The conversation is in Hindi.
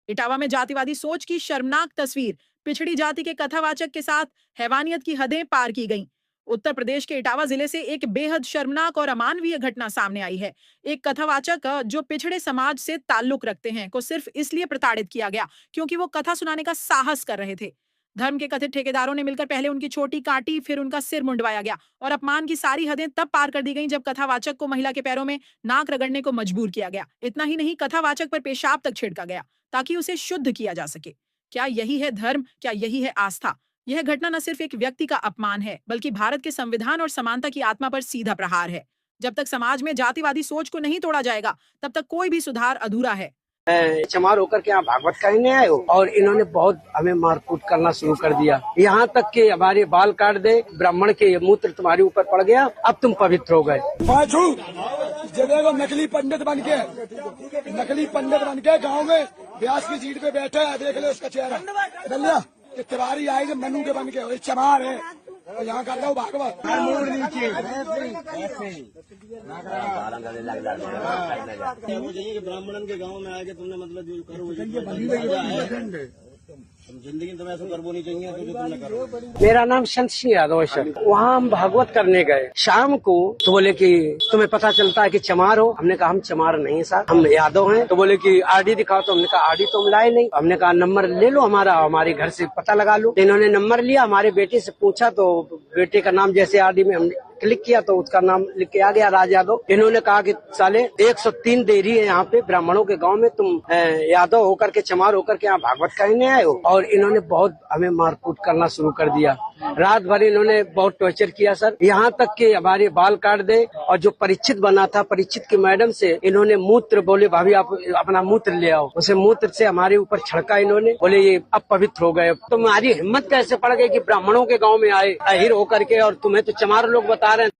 इटावा में जातिवादी सोच की शर्मनाक तस्वीर, पिछड़ी जाति के कथावाचक के साथ हैवानियत की हदें पार की गईं। उत्तर प्रदेश के इटावा जिले से एक बेहद शर्मनाक और अमानवीय घटना सामने आई है। एक कथावाचक जो पिछड़े समाज से ताल्लुक रखते हैं को सिर्फ इसलिए प्रताड़ित किया गया क्योंकि वो कथा सुनाने का साहस कर रहे थे। धर्म के कथित ठेकेदारों ने मिलकर पहले उनकी चोटी काटी, फिर उनका सिर मुंडवाया गया और अपमान की सारी हदें तब पार कर दी गईं जब कथावाचक को महिला के पैरों में नाक रगड़ने को मजबूर किया गया। इतना ही नहीं, कथावाचक पर पेशाब तक छिड़का गया ताकि उसे शुद्ध किया जा सके। क्या यही है धर्म? क्या यही है आस्था? यह घटना न सिर्फ एक व्यक्ति का अपमान है, बल्कि भारत के संविधान और समानता की आत्मा पर सीधा प्रहार है। जब तक समाज में जातिवादी सोच को नहीं तोड़ा जाएगा, तब तक कोई भी सुधार अधूरा है। चमार होकर के यहाँ भागवत कहने आए हो और इन्होंने बहुत हमें मारकूट करना शुरू कर दिया। यहाँ तक कि हमारे बाल काट दे, ब्राह्मण के मूत्र तुम्हारे ऊपर पड़ गया, अब तुम पवित्र हो गए। जगह को नकली पंडित बन के गाँव में व्यास की सीट पे बैठे है, देख ले उसका चेहरा। दलिया तिवारी आए मनु के बन के, चमार है यहाँ कर रहा हूँ भागवत। ब्राह्मणन के गांव में आके तुमने मतलब जो करो जिंदगी तुम्हें ऐसा करबो नहीं चाहिए तो जो तुमने करो। मेरा नाम संत सिंह यादव है सर। वहाँ हम भागवत करने गए शाम को, तो बोले कि तुम्हें पता चलता है कि चमार हो? हमने कहा हम चमार नहीं सर, हम यादव हैं। तो बोले कि आरडी दिखाओ, तो हमने कहा आरडी तो हम लाए नहीं। हमने कहा नंबर ले लो हमारा, हमारे घर से पता लगा लो। इन्होंने नंबर लिया, हमारे बेटे से पूछा तो बेटे का नाम जैसे आरडी में हमने क्लिक किया तो उसका नाम लिख के आ गया राज यादव। इन्होंने कहा कि साले 103 देरी है यहाँ पे ब्राह्मणों के गांव में, तुम यादव होकर के चमार होकर के यहाँ भागवत कहने आए हो। और इन्होंने बहुत हमें मारकूट करना शुरू कर दिया। रात भर इन्होंने बहुत टॉर्चर किया सर, यहाँ तक कि हमारे बाल काट दे। और जो परीक्षित बना था, परीक्षित की मैडम से इन्होंने मूत्र, बोले भाभी आप अपना मूत्र ले आओ, उसे मूत्र से हमारे ऊपर छिड़का इन्होंने। बोले ये अब पवित्र हो गए। तुम्हारी हिम्मत कैसे पड़ गई कि ब्राह्मणों के गाँव में आए अहिर होकर के, और तुम्हें तो चमार लोग बता रहे हैं।